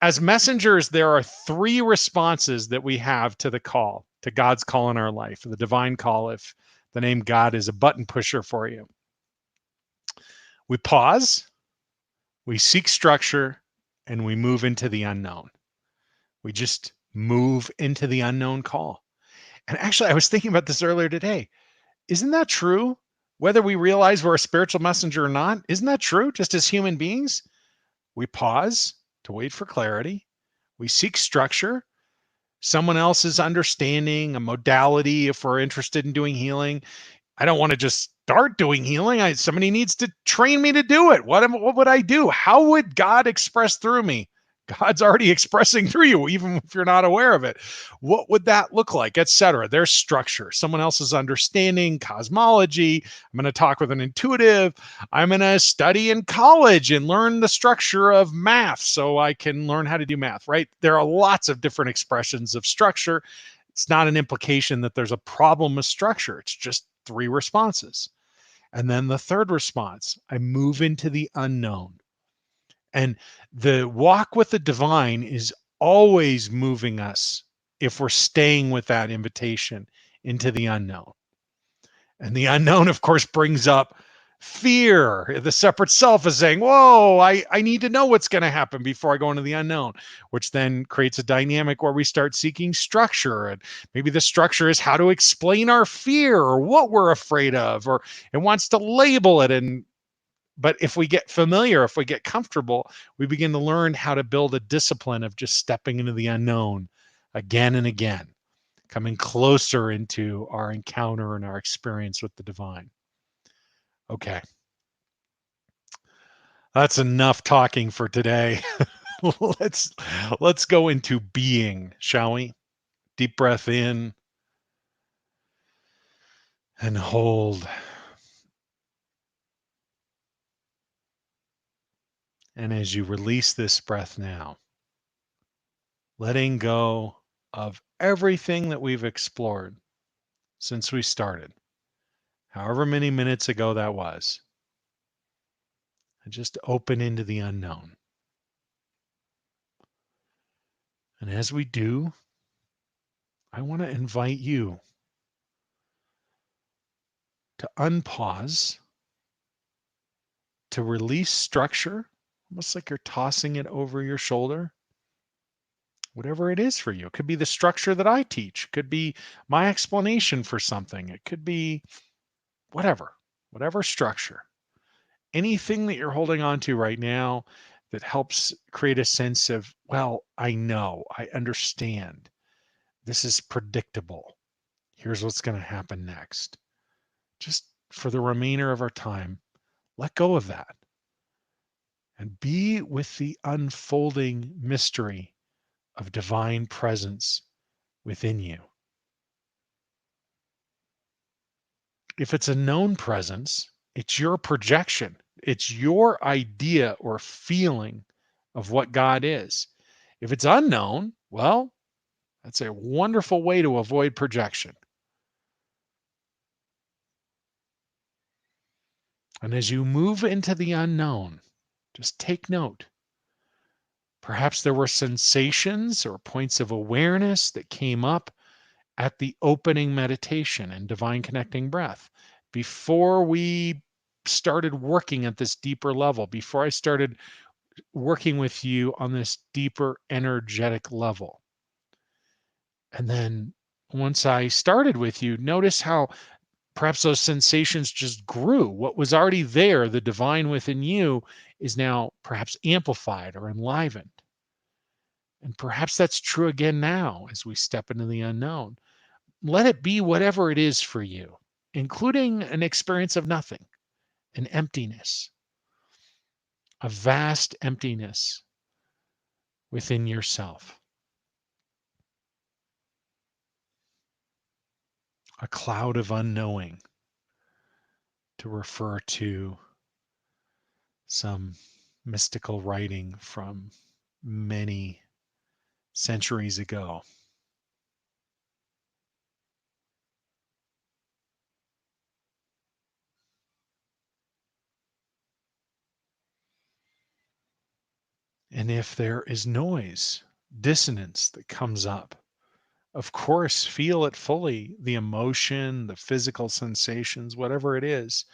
As messengers, there are 3 responses that we have to the call. to God's call in our life, the divine call, if the name God is a button pusher for you. We pause, we seek structure, and we move into the unknown. We just move into the unknown call. And actually, I was thinking about this earlier today. Isn't that true? Whether we realize we're a spiritual messenger or not, isn't that true? Just as human beings, we pause to wait for clarity. We seek structure, someone else's understanding, a modality if we're interested in doing healing. I don't want to just start doing healing. Somebody needs to train me to do it. What would I do? How would God express through me? God's already expressing through you, even if you're not aware of it. What would that look like, etc.? There's structure, someone else's understanding, cosmology. I'm going to talk with an intuitive. I'm going to study in college and learn the structure of math so I can learn how to do math, right? There are lots of different expressions of structure. It's not an implication that there's a problem with structure. It's just 3 responses. And then the third response, I move into the unknown. And the walk with the divine is always moving us if we're staying with that invitation into the unknown. And the unknown, of course, brings up fear. The separate self is saying, whoa, I need to know what's going to happen before I go into the unknown, which then creates a dynamic where we start seeking structure. And maybe the structure is how to explain our fear or what we're afraid of, or it wants to label it. But if we get familiar, if we get comfortable, we begin to learn how to build a discipline of just stepping into the unknown again and again, coming closer into our encounter and our experience with the divine. Okay. That's enough talking for today. let's go into being, shall we? Deep breath in and hold. And as you release this breath now, letting go of everything that we've explored since we started, however many minutes ago that was, and just open into the unknown. And as we do, I want to invite you to unpause, to release structure, almost like you're tossing it over your shoulder. Whatever it is for you. It could be the structure that I teach. It could be my explanation for something. It could be whatever structure. Anything that you're holding on to right now that helps create a sense of, well, I know, I understand. This is predictable. Here's what's going to happen next. Just for the remainder of our time, let go of that and be with the unfolding mystery of divine presence within you. If it's a known presence, it's your projection. It's your idea or feeling of what God is. If it's unknown, well, that's a wonderful way to avoid projection. And as you move into the unknown, just take note. Perhaps there were sensations or points of awareness that came up at the opening meditation and divine connecting breath before we started working at this deeper level, before I started working with you on this deeper energetic level. And then once I started with you, notice how perhaps those sensations just grew. What was already there, the divine within you, is now perhaps amplified or enlivened. And perhaps that's true again now as we step into the unknown. Let it be whatever it is for you, including an experience of nothing, an emptiness, a vast emptiness within yourself, a cloud of unknowing, to refer to some mystical writing from many centuries ago. And if there is noise, dissonance that comes up, Of course, feel it fully, the emotion, the physical sensations, whatever it is.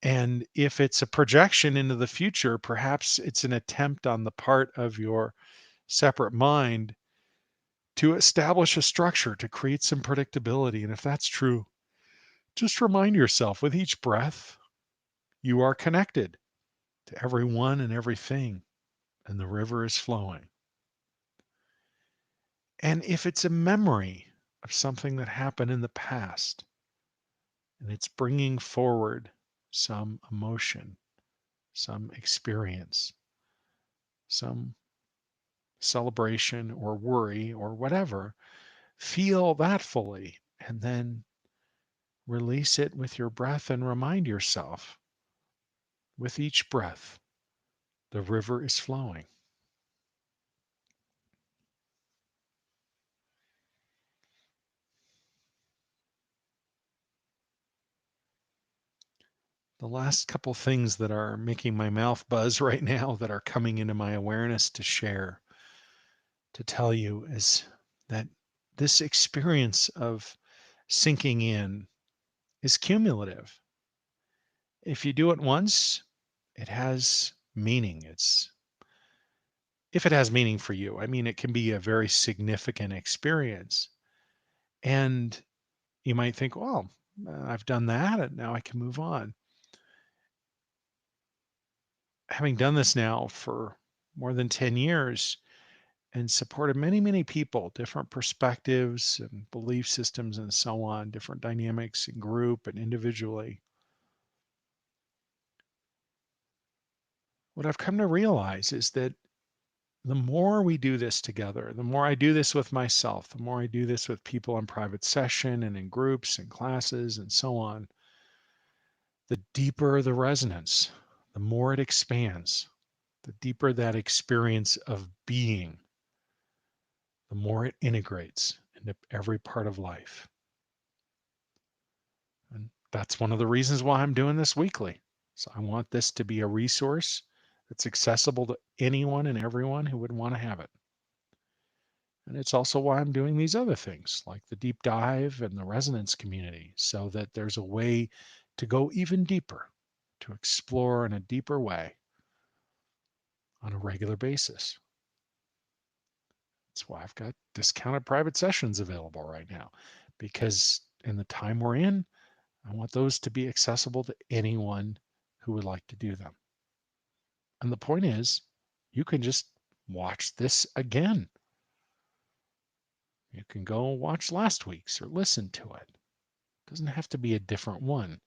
And if it's a projection into the future, perhaps it's an attempt on the part of your separate mind to establish a structure to create some predictability. And if that's true, just remind yourself with each breath, you are connected to everyone and everything, and the river is flowing. And if it's a memory of something that happened in the past, and it's bringing forward some emotion, some experience, some celebration or worry or whatever, feel that fully and then release it with your breath and remind yourself with each breath, the river is flowing. The last couple things that are making my mouth buzz right now that are coming into my awareness to share, to tell you, is that this experience of sinking in is cumulative. If you do it once, it has meaning. It's if it has meaning for you. I mean, it can be a very significant experience. And you might think, well, I've done that and now I can move on. Having done this now for more than 10 years and supported many, many people, different perspectives and belief systems and so on, different dynamics in group and individually, what I've come to realize is that the more we do this together, the more I do this with myself, the more I do this with people in private session and in groups and classes and so on, the deeper the resonance, the more it expands, the deeper that experience of being, the more it integrates into every part of life. And that's one of the reasons why I'm doing this weekly. So I want this to be a resource that's accessible to anyone and everyone who would want to have it. And it's also why I'm doing these other things like the deep dive and the resonance community, so that there's a way to go even deeper, to explore in a deeper way on a regular basis. That's why I've got discounted private sessions available right now, because in the time we're in, I want those to be accessible to anyone who would like to do them. And the point is, you can just watch this again. You can go watch last week's or listen to it. It doesn't have to be a different one.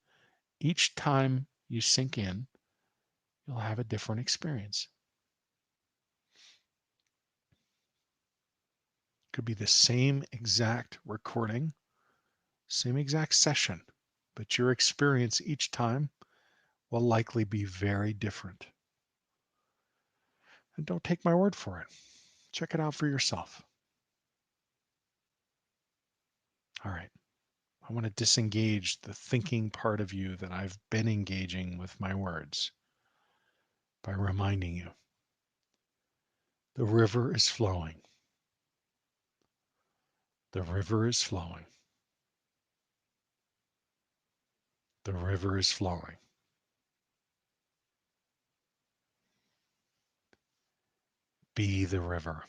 Each time you sink in, you'll have a different experience. It could be the same exact recording, same exact session, but your experience each time will likely be very different. And don't take my word for it. Check it out for yourself. All right. I want to disengage the thinking part of you that I've been engaging with my words by reminding you the river is flowing. The river is flowing. The river is flowing. Be the river.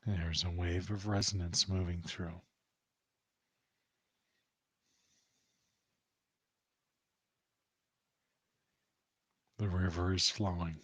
There's a wave of resonance moving through. river is flowing.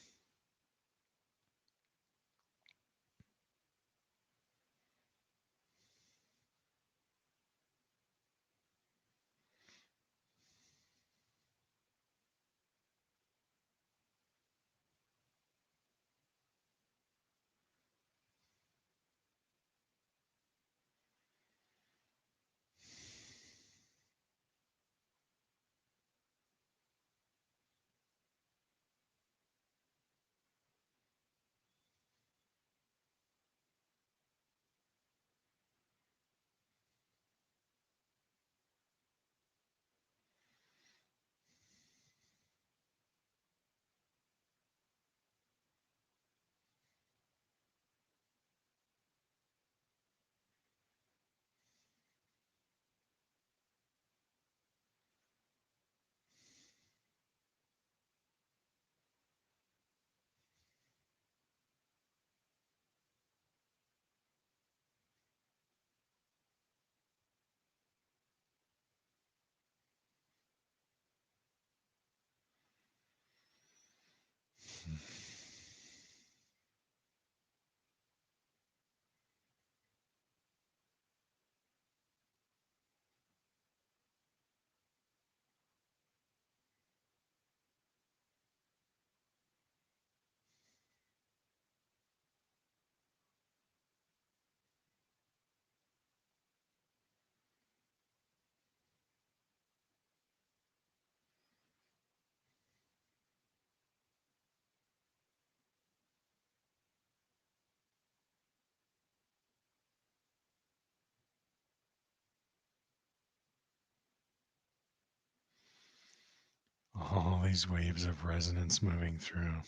All these waves of resonance moving through.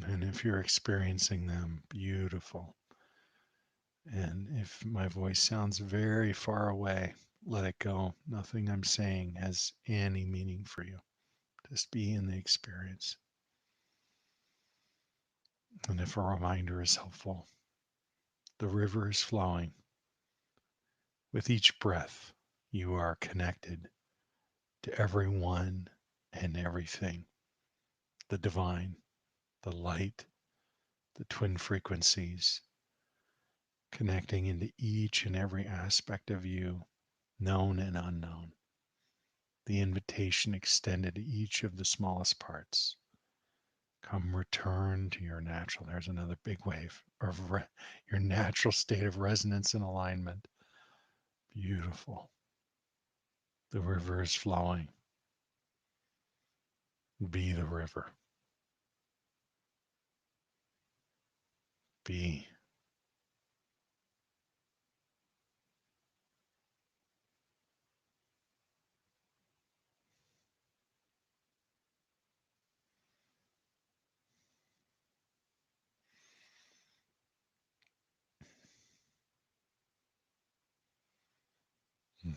And if you're experiencing them, beautiful. And if my voice sounds very far away, let it go. Nothing I'm saying has any meaning for you. Just be in the experience. And if a reminder is helpful, the river is flowing. With each breath, you are connected to everyone and everything, the divine, the light, the twin frequencies, connecting into each and every aspect of you, known and unknown. The invitation extended to each of the smallest parts. Come return to your natural, there's another big wave of your natural state of resonance and alignment. Beautiful. The river is flowing. Be the river. Be. Mm.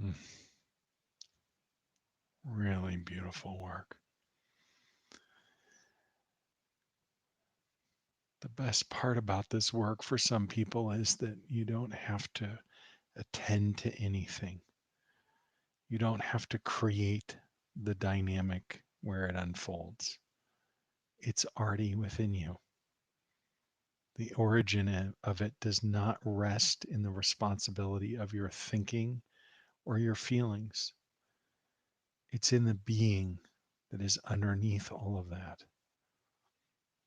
Mm. Really beautiful work. The best part about this work for some people is that you don't have to attend to anything. You don't have to create the dynamic where it unfolds. It's already within you. The origin of it does not rest in the responsibility of your thinking or your feelings. It's in the being that is underneath all of that.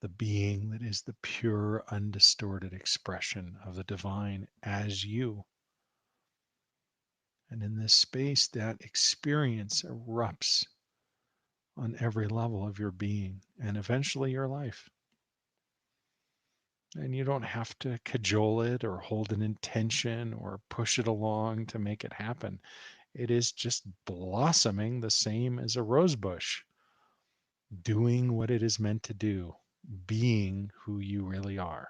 The being that is the pure, undistorted expression of the divine as you. And in this space, that experience erupts on every level of your being and eventually your life. And you don't have to cajole it or hold an intention or push it along to make it happen. It is just blossoming the same as a rose bush, doing what it is meant to do, being who you really are.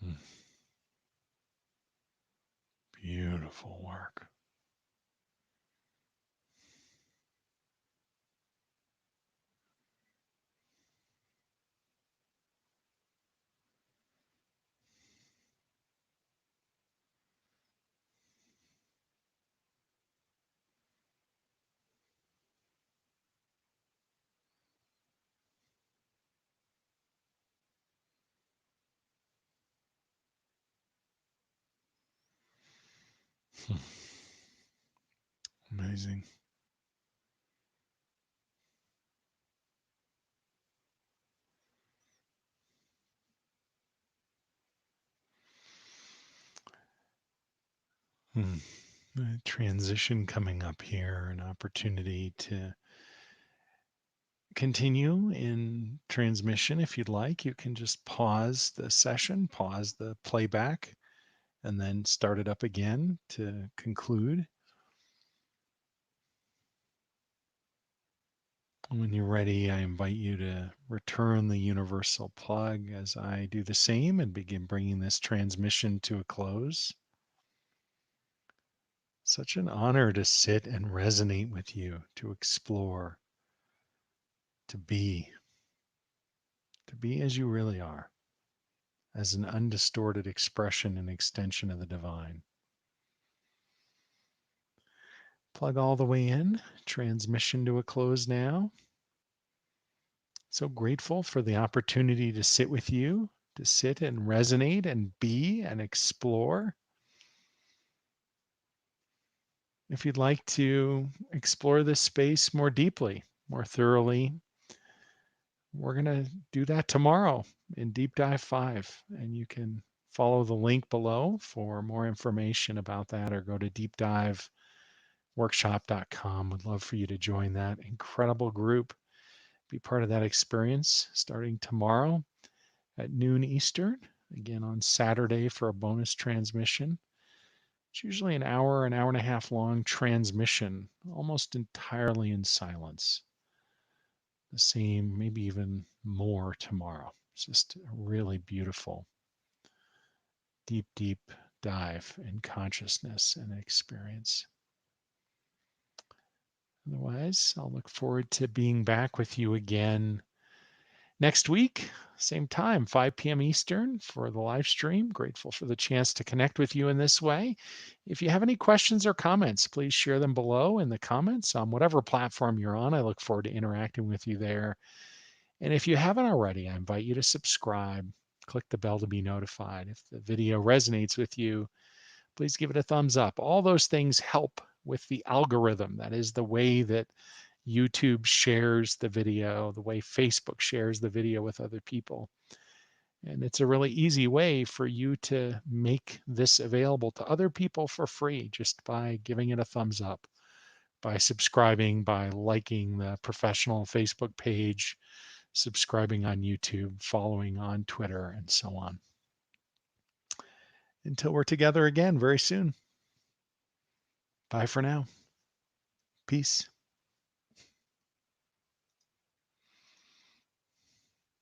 Mm. Beautiful work. Amazing. Hmm. A transition coming up here, an opportunity to continue in transmission. If you'd like, you can just pause the session, pause the playback, and then start it up again to conclude. When you're ready, I invite you to return the universal plug as I do the same and begin bringing this transmission to a close. Such an honor to sit and resonate with you, to explore, to be as you really are, as an undistorted expression and extension of the divine. Plug all the way in, transmission to a close now. So grateful for the opportunity to sit with you, to sit and resonate and be and explore. If you'd like to explore this space more deeply, more thoroughly, we're going to do that tomorrow in Deep Dive 5. And you can follow the link below for more information about that or go to deepdiveworkshop.com. Would love for you to join that incredible group, be part of that experience starting tomorrow at noon Eastern, again on Saturday for a bonus transmission. It's usually an hour and a half long transmission, almost entirely in silence. The same, maybe even more tomorrow. It's just a really beautiful, deep, deep dive in consciousness and experience. Otherwise, I'll look forward to being back with you again next week, same time, 5 p.m. Eastern for the live stream. Grateful for the chance to connect with you in this way. If you have any questions or comments, please share them below in the comments on whatever platform you're on. I look forward to interacting with you there. And if you haven't already, I invite you to subscribe, click the bell to be notified. If the video resonates with you, please give it a thumbs up. All those things help with the algorithm. That is the way that YouTube shares the video, the way Facebook shares the video with other people. And it's a really easy way for you to make this available to other people for free just by giving it a thumbs up, by subscribing, by liking the professional Facebook page, subscribing on YouTube, following on Twitter, and so on. Until we're together again very soon. Bye for now. Peace.